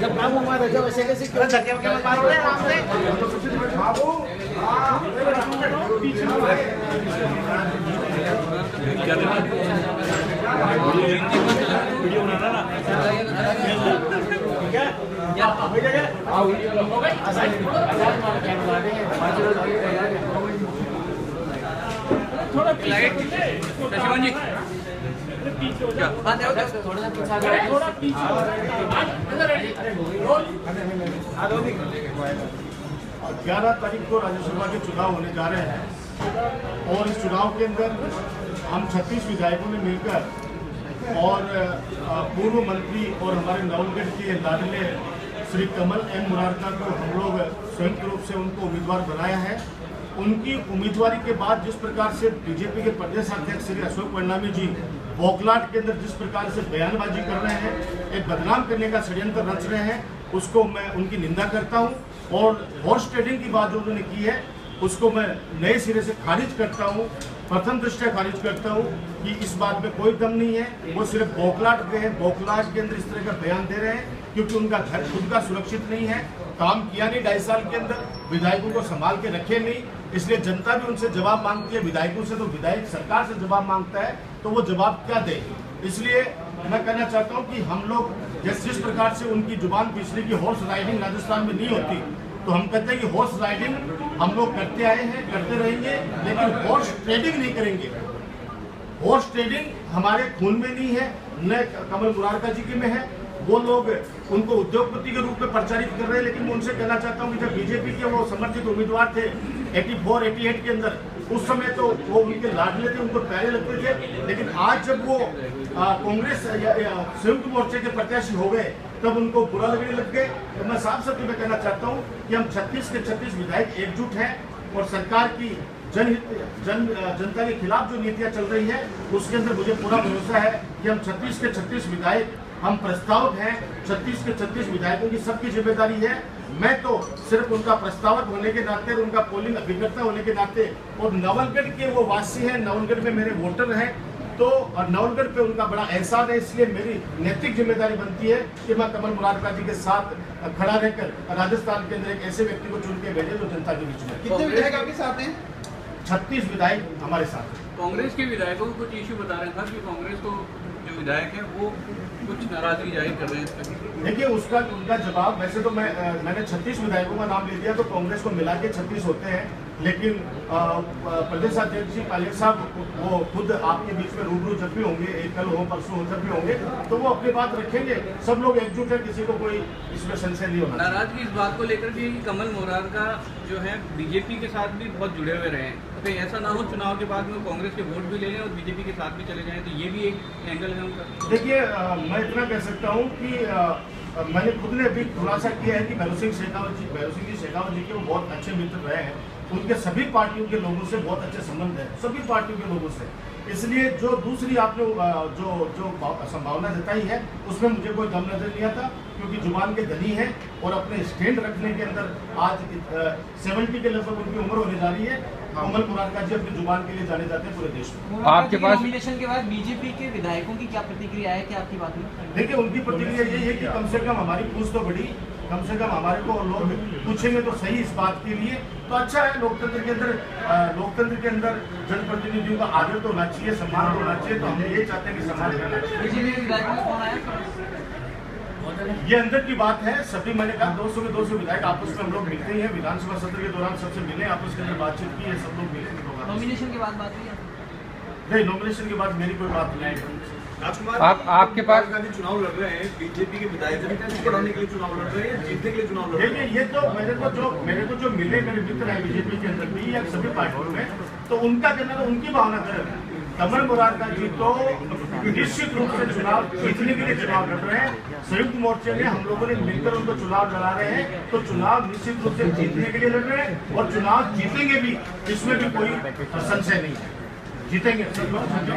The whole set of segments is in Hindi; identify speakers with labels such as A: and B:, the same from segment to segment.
A: जब काम हुआ था जब ऐसे कैसे क्यों धक्के वक्के मारो रे आराम से बाबू वीडियो बना ना ठीक है क्या हो जाएगा आओ हो गई आसान कैमरा थोड़ा लाइट शशिवन जी क्या बात है थोड़ा सा पीछे थोड़ा पीछे
B: 11 तारीख को राज्यसभा के चुनाव होने जा रहे हैं और इस चुनाव के अंदर हम 36 विधायकों ने मिलकर और पूर्व मंत्री और हमारे नवलगढ़ के लाडले श्री कमल एम मुरारका को हम लोग संयुक्त रूप से उनको उम्मीदवार बनाया है। उनकी उम्मीदवारी के बाद जिस प्रकार से बीजेपी के प्रदेश अध्यक्ष श्री अशोक परनामी जी बोखलाट के अंदर जिस प्रकार से बयानबाजी कर रहे हैं, एक बदनाम करने का षड्यंत्र रच रहे हैं, उसको मैं उनकी निंदा करता हूं और हॉर्स ट्रेडिंग की बात जो उन्होंने की है उसको मैं नए सिरे से खारिज करता हूं, प्रथम दृष्टया खारिज करता हूं कि इस बात में कोई दम नहीं है। वो सिर्फ बोखलाट गए हैं, बोखलाट के अंदर इस तरह का बयान दे रहे हैं क्योंकि उनका घर खुद का सुरक्षित नहीं है, काम किया नहीं 2.5 साल के अंदर, विधायकों को संभाल के रखे नहीं, इसलिए जनता भी उनसे जवाब मांगती है विधायकों से, तो विधायक सरकार से जवाब मांगता है तो वो जवाब क्या दे। इसलिए मैं कहना चाहता हूँ कि हम लोग जिस प्रकार से उनकी जुबान पिछली की हॉर्स राइडिंग राजस्थान में नहीं होती, तो हम कहते हैं कि हॉर्स राइडिंग हम लोग करते आए हैं, करते रहेंगे, लेकिन हॉर्स ट्रेडिंग नहीं करेंगे। हॉर्स ट्रेडिंग हमारे खून में नहीं है, न कमल मुरारका जी के में है। वो लोग उनको उद्योगपति के रूप में प्रचारित कर रहे हैं, लेकिन मैं उनसे कहना चाहता हूं कि जब बीजेपी के वो समर्थित उम्मीदवार थे 84-88 के अंदर, उस समय तो वो उनके लाडले थे, उनको प्यारे लगते थे, लेकिन आज जब वो कांग्रेस संयुक्त मोर्चे के प्रत्याशी हो गए तब उनको बुरा लगने लग गए। तो मैं साफ शब्दों में कहना चाहता हूँ कि हम 36 के 36 विधायक एकजुट हैं और सरकार की जनता के खिलाफ जो नीतियां चल रही है उसके अंदर मुझे पूरा भरोसा है कि हम 36 के 36 विधायक हम प्रस्तावक हैं। 36 के 36 विधायकों की सबकी जिम्मेदारी है। मैं तो सिर्फ उनका प्रस्तावक होने के नाते, उनका पोलिंग अभिकर्ता होने के नाते, और नवलगढ़ के वो वासी हैं, नवलगढ़ में मेरे वोटर हैं, तो नवलगढ़ पे उनका बड़ा एहसान है, इसलिए मेरी नैतिक जिम्मेदारी बनती है कि मैं कमल मुरारका जी के साथ खड़ा रहकर राजस्थान के अंदर एक ऐसे व्यक्ति को चुन के भेजे जो जनता के बीच में।
A: कितने विधायक आपके साथ हैं?
B: 36 विधायक हमारे साथ।
C: कांग्रेस के विधायकों को कुछ इश्यू बता रहे था कि कांग्रेस को जो विधायक है वो कुछ नाराजगी जाहिर कर रहे हैं।
B: देखिए उसका उनका जवाब, वैसे तो मैंने 36 विधायकों का नाम ले दिया, तो कांग्रेस को मिला के 36 होते हैं, लेकिन प्रदेश अध्यक्ष जी पायलट साहब वो खुद आपके बीच में रूबरू जब भी होंगे, एक कल हो परसों हो, जब भी होंगे तो वो अपनी बात रखेंगे। सब लोग एकजुट है, किसी को कोई इसमें संशय नहीं होना।
C: नाराजगी इस बात को लेकर भी कमल मुरारका जो है बीजेपी के साथ भी बहुत जुड़े हुए रहे हैं, तो ऐसा ना हो चुनाव के बाद में कांग्रेस के वोट भी ले लें और बीजेपी के साथ भी चले जाएं, तो ये भी एक एंगल है उनका।
B: देखिए मैं इतना कह सकता हूँ कि मैंने खुद ने अभी खुलासा किया है कि भैरव सिंह शेखावत जी के वो बहुत अच्छे मित्र रहे हैं, उनके सभी पार्टियों के लोगों से बहुत अच्छे संबंध है, सभी पार्टियों के लोगों से। इसलिए जो दूसरी आपने जो संभावना जताई है उसमें मुझे कोई दम नजर नहीं आता, क्योंकि जुबान के धनी है और अपने स्टैंड रखने के अंदर आज 70 के लगभग उनकी उम्र होने जा रही है। कमल मुरारका जी अपनी जुबान के लिए जाने जाते हैं पूरे देश में।
D: आपके पास
A: नॉमिनेशन के बाद बीजेपी के विधायकों की क्या प्रतिक्रिया है, क्या आपकी बात में?
B: देखिए उनकी प्रतिक्रिया यही है कि कम से कम हमारी पूछ तो बढ़ी, कम से कम हमारे को लोग पूछेंगे तो सही इस बात के लिए, तो अच्छा है। लोकतंत्र के अंदर जनप्रतिनिधियों का आदर तो होना चाहिए, सम्मान तो होना चाहिए, तो हम ये चाहते हैं कि सम्मान करना चाहिए। ये अंदर की बात है। सभी मैंने कहा 200 के 200 विधायक आपस में हम लोग मिलते ही हैं, विधानसभा सत्र के दौरान सबसे मिले, आपस के अंदर बातचीत की है, सब लोग मिले।
A: नॉमिनेशन के बाद बात हुई है?
B: नहीं, नॉमिनेशन के बाद मेरी कोई बात नहीं है।
D: आपके पास
E: चुनाव लड़ रहे हैं, बीजेपी के विधायक बढ़ाने के लिए चुनाव लड़ रहे हैं, जीतने के लिए चुनाव लड़ रहे हैं।
B: देखिए ये तो मेरे को जो मिले मेरे मित्र हैं बीजेपी के अंदर भी या सभी पार्टियों में, तो उनका कहना तो उनकी भावना कर कमल मुरारका जी तो निश्चित रूप से चुनाव जीतने के लिए चुनाव लड़ रहे हैं। संयुक्त मोर्चे में हम लोगों ने मिलकर उनको चुनाव लड़ा रहे हैं, तो चुनाव निश्चित रूप से जीतने के लिए लड़ रहे हैं और चुनाव जीतेंगे भी, इसमें भी कोई संशय नहीं है। जीतेंगे।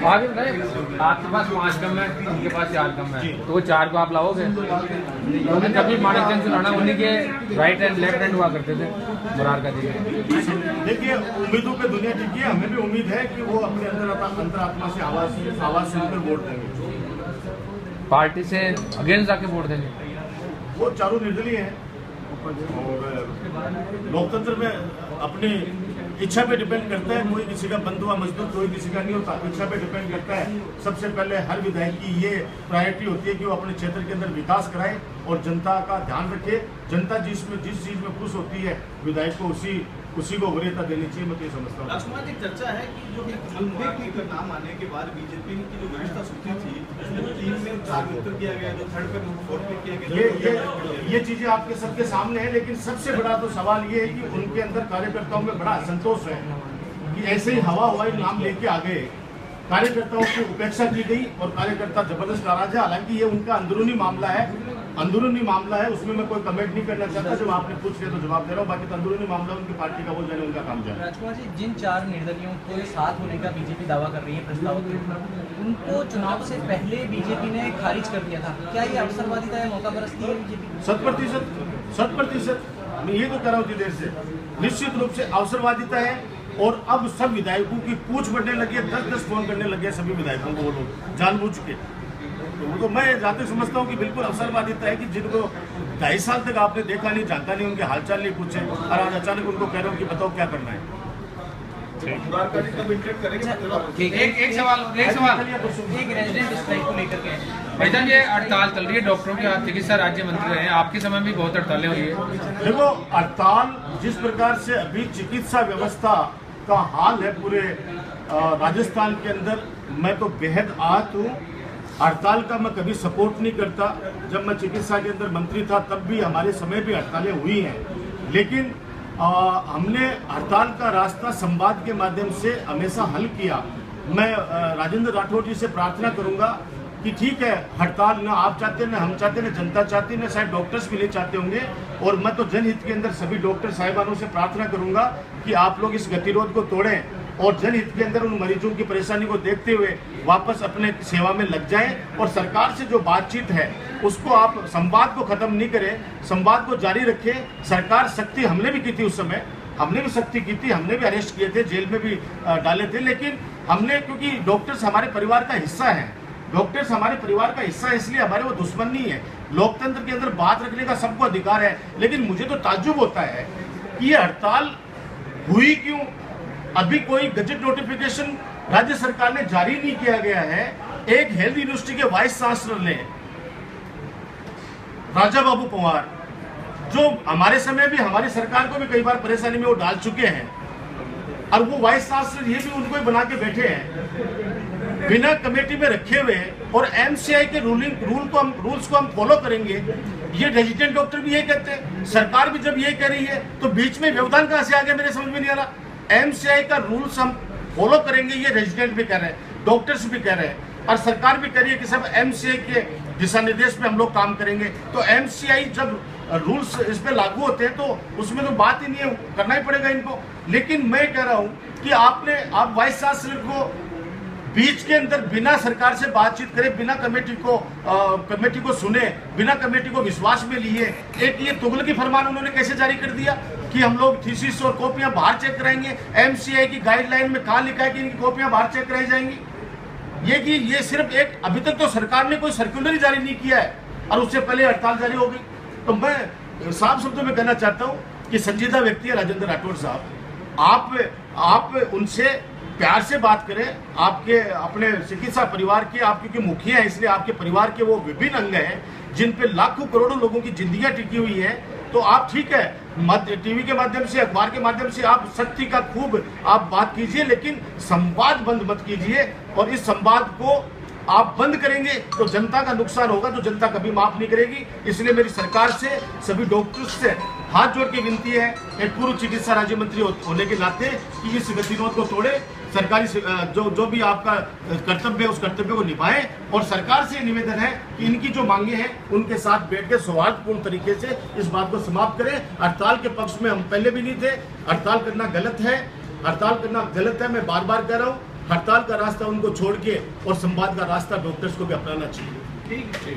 D: आगे बताइए, आपके पास 5 कम है, उनके पास 4 कम है, तो वो 4 को आप लाओगे? क्योंकि कभी माणिक चंद सुराणा उन्हीं के राइट हैंड लेफ्ट हैंड हुआ करते थे मुरारका जी के।
B: देखिए, उम्मीदों पे दुनिया टिकी है, हमें भी उम्मीद है कि वो अपने अंतरात्मा से आवाज सुनकर वोट देंगे।
D: पार्टी से अगेंस्ट आके वोट देंगे?
B: वो चारों निर्दलीय हैं और लोकतंत्र में अपनी इच्छा पे डिपेंड करता है। कोई किसी का बंधुआ मजदूर, कोई किसी का नहीं होता, इच्छा पे डिपेंड करता है। सबसे पहले हर विधायक की ये प्रायोरिटी होती है कि वो अपने क्षेत्र के अंदर विकास कराए और जनता का ध्यान रखे। जनता जिस चीज में खुश होती है, विधायक को उसी को वरीयता देनी चाहिए। मैं तो ये समझता हूँ।
E: राजकुमार जी, चर्चा है कि जो कमल का नाम आने के बाद बीजेपी की जो वरिष्ठता सूची थी उसमें 3 में 4 में उत्तर किया गया, जो 3rd पे 4th पे किया गया।
B: ये चीजें आपके सबके सामने है, लेकिन सबसे बड़ा तो सवाल ये है कि उनके अंदर कार्यकर्ताओं में बड़ा असंतोष है कि ऐसे ही हवाई नाम लेके आ गए, कार्यकर्ताओं की उपेक्षा की गई और कार्यकर्ता जबरदस्त नाराज है। हालांकि ये उनका अंदरूनी मामला है, उसमें मैं कोई कमेंट नहीं करना चाहता। जब आपने पूछ लिया तो जवाब दे रहा हूँ, बाकी तो अंदरूनी मामला उनकी पार्टी का, वो जाने उनका काम जाए।
A: राजकुमार जी, जिन 4 निर्दलियों को साथ होने का बीजेपी दावा कर रही है प्रस्ताव के ऊपर, उनको चुनाव से पहले बीजेपी ने खारिज कर दिया था। क्या ये अवसरवादिता है, मौका परस्ती है बीजेपी?
B: 100%। मैं ये तो कह रहा हूँ देर से, निश्चित रूप से अवसरवादिता है। और अब सब विधायकों की पूछ बढ़ने लगी है, 10-10 फोन करने लगे सभी विधायकों को वो लोग जानबूझ के। तो मैं जाते समझता हूँ कि बिल्कुल अवसरवादिता है कि जिनको 2.5 साल तक आपने देखा नहीं, जानता नहीं, उनके हालचाल नहीं पूछे और आज अचानक उनको कह रहे हो कि बताओ क्या करना है।
C: एक सवाल
A: एक रेजिडेंट स्ट्राइक को लेकर के
D: भाईजान, ये हड़ताल चल रही है डॉक्टरों की, आप चिकित्सा राज्य मंत्री रहे हैं, आपके समय भी बहुत हड़तालें हुई है।
B: देखो, हड़ताल जिस प्रकार से अभी चिकित्सा व्यवस्था का हाल है पूरे राजस्थान के अंदर, मैं तो बेहद आहत हूँ। हड़ताल का मैं कभी सपोर्ट नहीं करता। जब मैं चिकित्सा के अंदर मंत्री था तब भी हमारे समय भी हड़तालें हुई हैं, लेकिन हमने हड़ताल का रास्ता संवाद के माध्यम से हमेशा हल किया। मैं राजेंद्र राठौड़ जी से प्रार्थना करूंगा कि ठीक है, हड़ताल ना आप चाहते, ना हम चाहते, ना जनता चाहती, ना शायद डॉक्टर्स भी नहीं चाहते होंगे, और मैं तो जनहित के अंदर सभी डॉक्टर साहिबानों से प्रार्थना करूंगा कि आप लोग इस गतिरोध को तोड़ें और जनहित के अंदर उन मरीजों की परेशानी को देखते हुए वापस अपने सेवा में लग जाएं। और सरकार से जो बातचीत है उसको आप संवाद को खत्म नहीं करें, संवाद को जारी रखें। सरकार सख्ती हमने भी की थी, उस समय हमने भी सख्ती की थी, हमने भी अरेस्ट किए थे, जेल में भी डाले थे, लेकिन हमने, क्योंकि डॉक्टर्स हमारे परिवार का हिस्सा है, डॉक्टर्स हमारे परिवार का हिस्सा है, इसलिए हमारे वो दुश्मन नहीं है। लोकतंत्र के अंदर बात रखने का सबको अधिकार है, लेकिन मुझे तो ताज्जुब होता है कि ये हड़ताल हुई क्यों। अभी कोई गजट नोटिफिकेशन राज्य सरकार ने जारी नहीं किया गया है। एक हेल्थ यूनिवर्सिटी के वाइस चांसलर ने, राजा बाबू पवार, जो हमारे समय भी हमारी सरकार को भी कई बार परेशानी में वो डाल चुके हैं, और वो वाइस चांसलर ये भी उनको ही बना के बैठे हैं बिना कमेटी में रखे हुए, और एमसीआई के रूल्स को हम फॉलो करेंगे। ये रेजिडेंट डॉक्टर भी ये कहते हैं, सरकार भी जब ये कह रही है तो बीच में व्यवधान कहां से आ गया, मेरे समझ में नहीं आ रहा। एमसीआई का रूल्स हम फॉलो करेंगे, ये रेजिडेंट भी कह रहे हैं, डॉक्टर्स भी कह रहे हैं, और सरकार भी कह रही है कि सब एमसीआई के दिशा निर्देश पे हम लोग काम करेंगे। तो एमसीआई जब रूल्स इस पे लागू होते हैं तो उसमें तो बात ही नहीं है, करना ही पड़ेगा इनको। लेकिन मैं कह रहा हूं कि आप वाइस चांसलर को बीच के अंदर बिना सरकार से बातचीत करे, बिना कमेटी को सुने, बिना कमेटी को विश्वास में लिए, एक ये तुगलकी फरमान उन्होंने कैसे जारी कर दिया कि हम लोग थीसिस और कॉपियां बाहर चेक कराएंगे। एमसीआई की गाइडलाइन में कहां लिखा है कि इनकी कॉपियां बाहर चेक कराई जाएंगी? ये सिर्फ एक, अभी तक तो सरकार ने कोई सर्कुलर ही जारी नहीं किया है और उससे पहले हड़ताल जारी हो गई। तो मैं साफ शब्दों में कहना चाहता हूं कि संजीदा व्यक्ति है राजेंद्र राठौड़ साहब, आप उनसे प्यार से बात करें। आपके अपने चिकित्सा परिवार के, आप क्योंकि मुखिया है इसलिए आपके परिवार के वो विभिन्न अंग हैं जिन पे लाखों करोड़ों लोगों की जिंदगियां टिकी हुई हैं। तो आप ठीक है, टीवी के माध्यम से, अखबार के माध्यम से आप सत्य का खूब आप बात कीजिए, लेकिन संवाद बंद मत कीजिए। और इस संवाद को आप बंद करेंगे तो जनता का नुकसान होगा, जो जनता कभी माफ नहीं करेगी। इसलिए मेरी सरकार से, सभी डॉक्टर्स से हाथ जोड़ के विनती है, एक पूर्व चिकित्सा राज्य मंत्री होने के नाते, कि इस गतिरोध को तोड़े, सरकारी जो भी आपका कर्तव्य है उस कर्तव्य को निभाएं। और सरकार से निवेदन है कि इनकी जो मांगे हैं उनके साथ बैठ के सौहार्दपूर्ण तरीके से इस बात को समाप्त करें। हड़ताल के पक्ष में हम पहले भी नहीं थे, हड़ताल करना गलत है, हड़ताल करना गलत है। मैं बार बार कह रहा हूँ हड़ताल का रास्ता उनको छोड़ के और संवाद का रास्ता डॉक्टर्स को भी अपनाना चाहिए।
C: ठीक है।